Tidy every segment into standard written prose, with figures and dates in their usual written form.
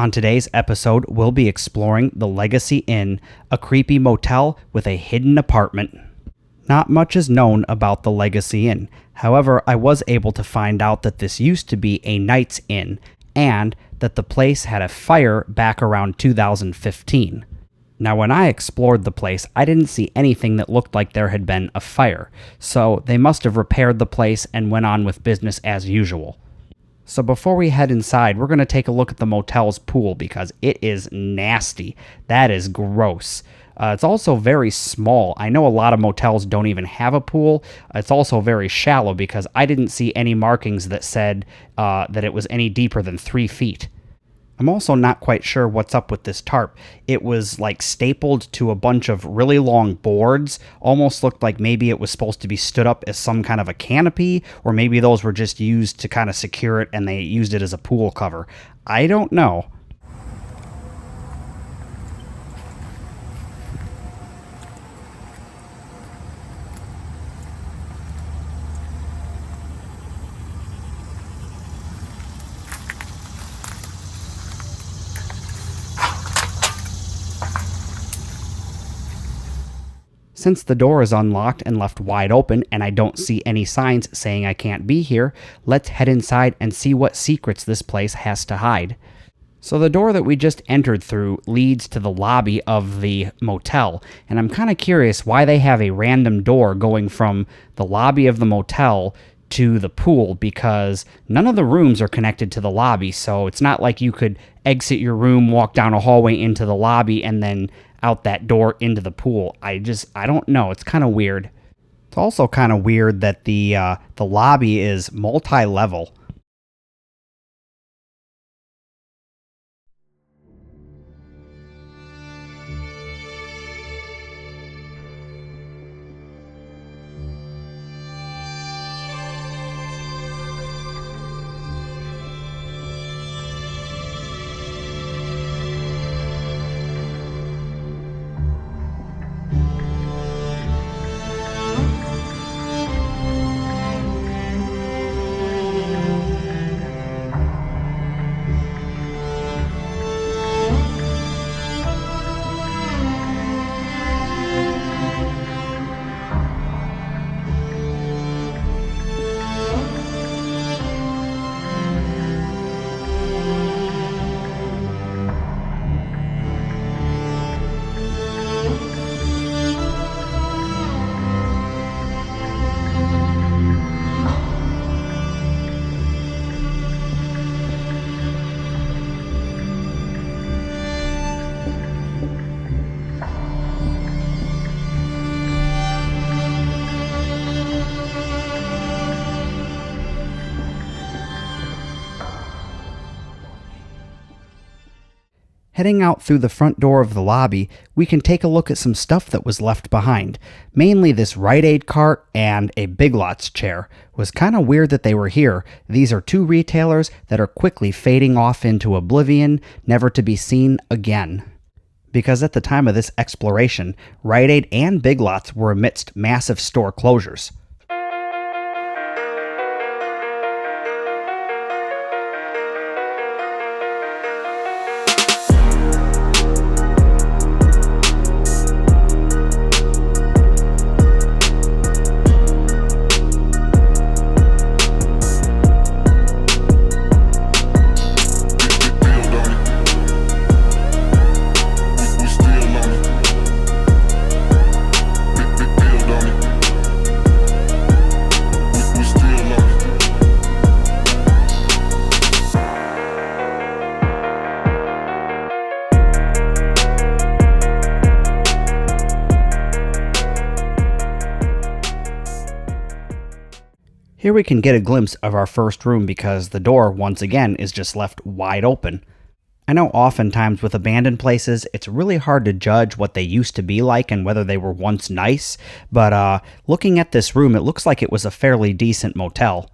On today's episode, we'll be exploring the Legacy Inn, a creepy motel with a hidden apartment. Not much is known about the Legacy Inn. However, I was able to find out that this used to be a Knight's Inn, and that the place had a fire back around 2015. Now, when I explored the place, I didn't see anything that looked like there had been a fire, so they must have repaired the place and went on with business as usual. So before we head inside, we're going to take a look at the motel's pool because it is nasty. That is gross. It's also very small. I know a lot of motels don't even have a pool. It's also very shallow because I didn't see any markings that said that it was any deeper than 3 feet. I'm also not quite sure what's up with this tarp. It was like stapled to a bunch of really long boards. Almost looked like maybe it was supposed to be stood up as some kind of a canopy, or maybe those were just used to kind of secure it and they used it as a pool cover. I don't know. Since the door is unlocked and left wide open and I don't see any signs saying I can't be here, let's head inside and see what secrets this place has to hide. So the door that we just entered through leads to the lobby of the motel, and I'm kind of curious why they have a random door going from the lobby of the motel to the pool, because none of the rooms are connected to the lobby, so it's not like you could exit your room, walk down a hallway into the lobby, and then out that door into the pool. I don't know. It's kind of weird. It's also kind of weird that the lobby is multi-level. Heading out through the front door of the lobby, we can take a look at some stuff that was left behind. Mainly this Rite Aid cart and a Big Lots chair. It was kind of weird that they were here. These are two retailers that are quickly fading off into oblivion, never to be seen again. Because at the time of this exploration, Rite Aid and Big Lots were amidst massive store closures. Here we can get a glimpse of our first room because the door, once again, is just left wide open. I know oftentimes with abandoned places, it's really hard to judge what they used to be like and whether they were once nice, but looking at this room, it looks like it was a fairly decent motel.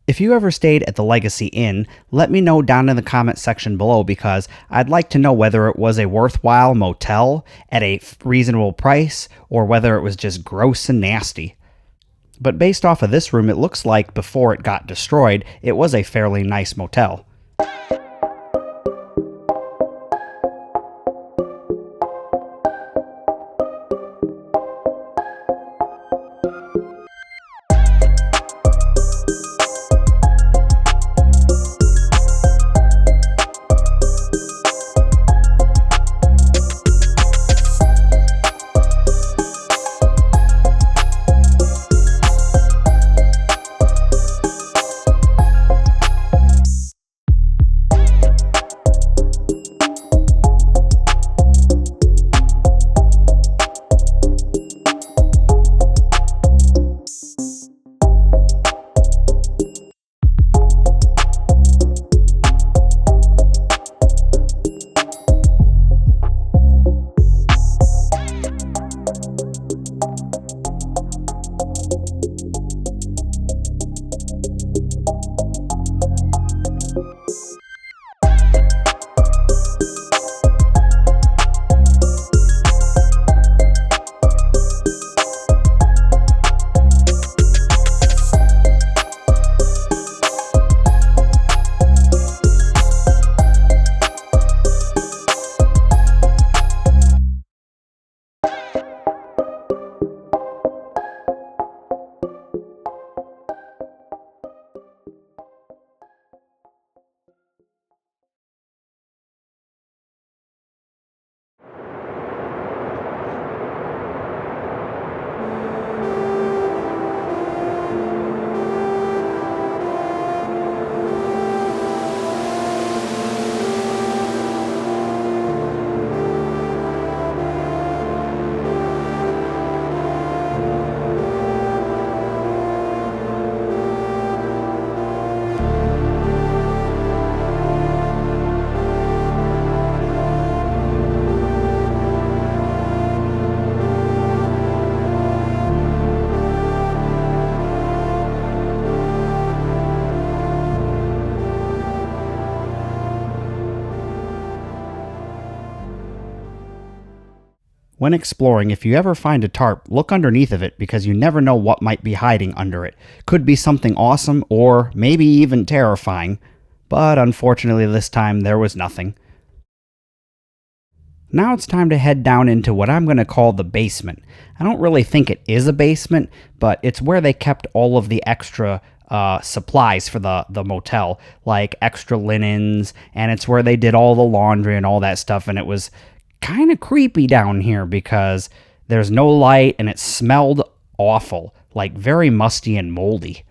If you ever stayed at the Legacy Inn, let me know down in the comment section below because I'd like to know whether it was a worthwhile motel at a reasonable price or whether it was just gross and nasty. But based off of this room, it looks like before it got destroyed, it was a fairly nice motel. When exploring, if you ever find a tarp, look underneath of it because you never know what might be hiding under it. Could be something awesome or maybe even terrifying. But unfortunately this time there was nothing. Now it's time to head down into what I'm going to call the basement. I don't really think it is a basement, but it's where they kept all of the extra supplies for the motel, like extra linens, and it's where they did all the laundry and all that stuff, and it was kind of creepy down here because there's no light and it smelled awful, like very musty and moldy.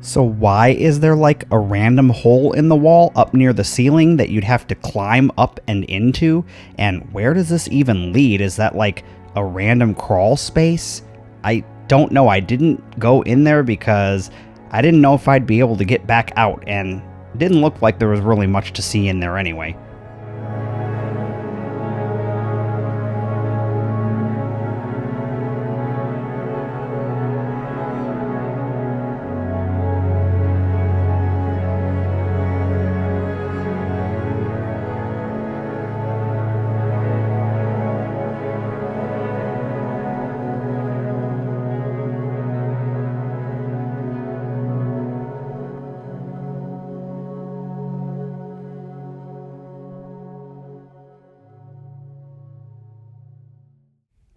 So why is there like a random hole in the wall up near the ceiling that you'd have to climb up and into? And where does this even lead? Is that like a random crawl space? I don't know. I didn't go in there because I didn't know if I'd be able to get back out, and it didn't look like there was really much to see in there anyway.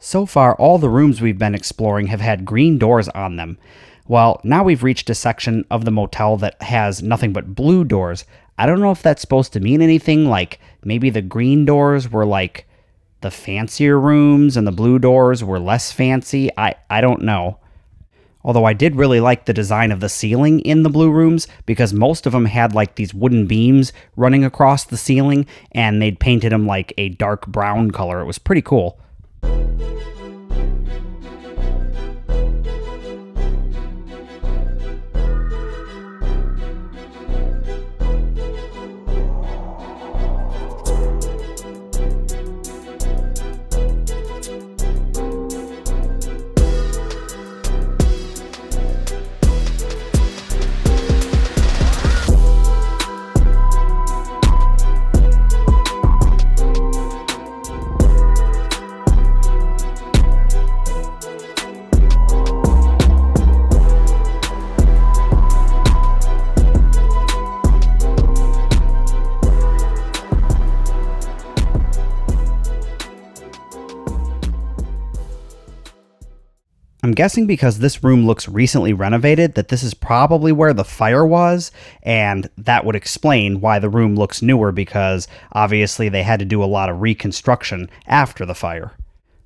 So far, all the rooms we've been exploring have had green doors on them. Well, now we've reached a section of the motel that has nothing but blue doors. I don't know if that's supposed to mean anything, like maybe the green doors were like the fancier rooms and the blue doors were less fancy. I don't know. Although I did really like the design of the ceiling in the blue rooms because most of them had like these wooden beams running across the ceiling and they'd painted them like a dark brown color. It was pretty cool. I'm guessing because this room looks recently renovated that this is probably where the fire was, and that would explain why the room looks newer because obviously they had to do a lot of reconstruction after the fire.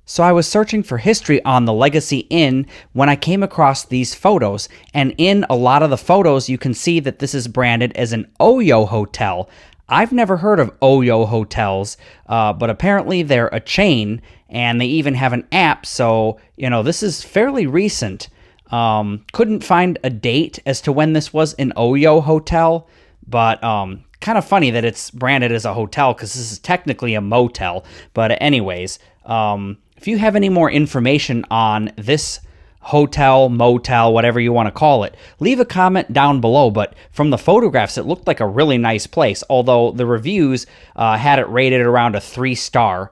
So I was searching for history on the Legacy Inn when I came across these photos, and in a lot of the photos you can see that this is branded as an Oyo Hotel. I've never heard of Oyo Hotels, but apparently they're a chain, and they even have an app, so, this is fairly recent. Couldn't find a date as to when this was an Oyo Hotel, but kind of funny that it's branded as a hotel, because this is technically a motel. But anyways, if you have any more information on this hotel, motel, whatever you want to call it, leave a comment down below. But from the photographs, it looked like a really nice place, although the reviews had it rated around a 3-star.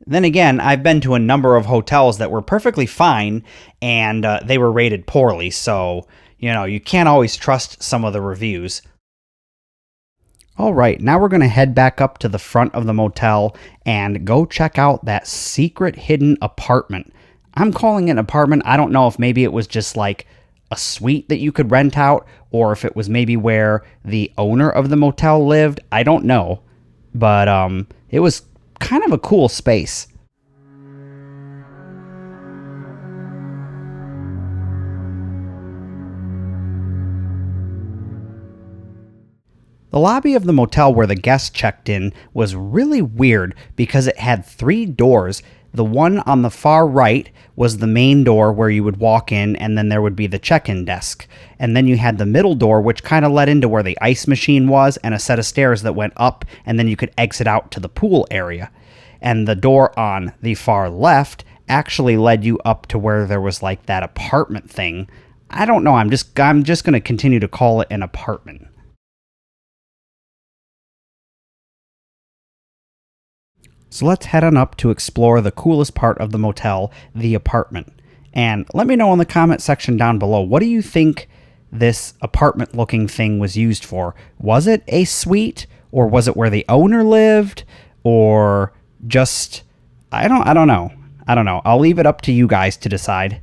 Then again, I've been to a number of hotels that were perfectly fine, and they were rated poorly, so, you can't always trust some of the reviews. Alright, now we're going to head back up to the front of the motel and go check out that secret hidden apartment. I'm calling it an apartment. I don't know if maybe it was just like a suite that you could rent out, or if it was maybe where the owner of the motel lived. I don't know. But it was kind of a cool space. The lobby of the motel where the guests checked in was really weird because it had 3 doors. The one on the far right was the main door where you would walk in, and then there would be the check-in desk. And then you had the middle door, which kind of led into where the ice machine was, and a set of stairs that went up, and then you could exit out to the pool area. And the door on the far left actually led you up to where there was like that apartment thing. I don't know, I'm just going to continue to call it an apartment. So let's head on up to explore the coolest part of the motel, the apartment. And let me know in the comment section down below, what do you think this apartment looking thing was used for? Was it a suite, or was it where the owner lived, or just, I don't know. I'll leave it up to you guys to decide.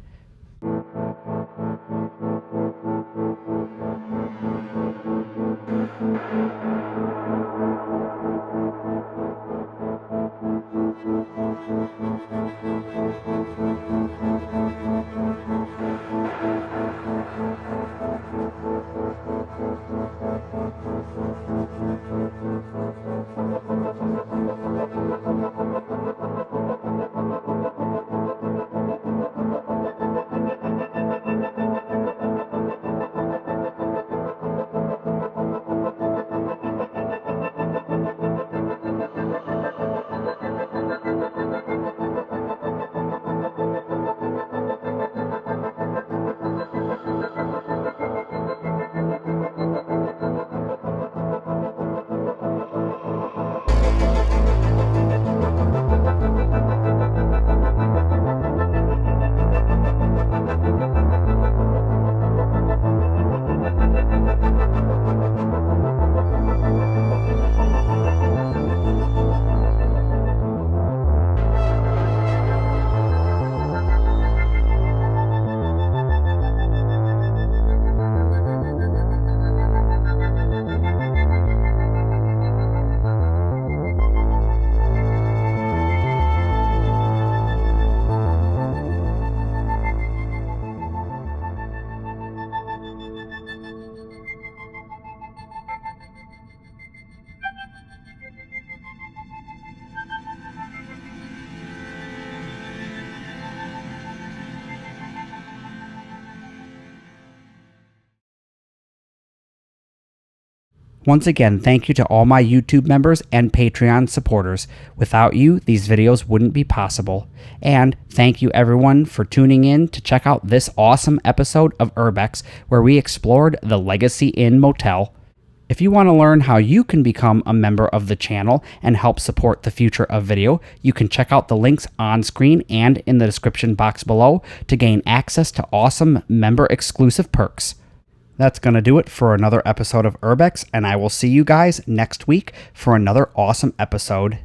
Once again, thank you to all my YouTube members and Patreon supporters. Without you, these videos wouldn't be possible. And thank you everyone for tuning in to check out this awesome episode of Urbex, where we explored the Legacy Inn Motel. If you want to learn how you can become a member of the channel and help support the future of video, you can check out the links on screen and in the description box below to gain access to awesome member-exclusive perks. That's going to do it for another episode of Urbex, and I will see you guys next week for another awesome episode.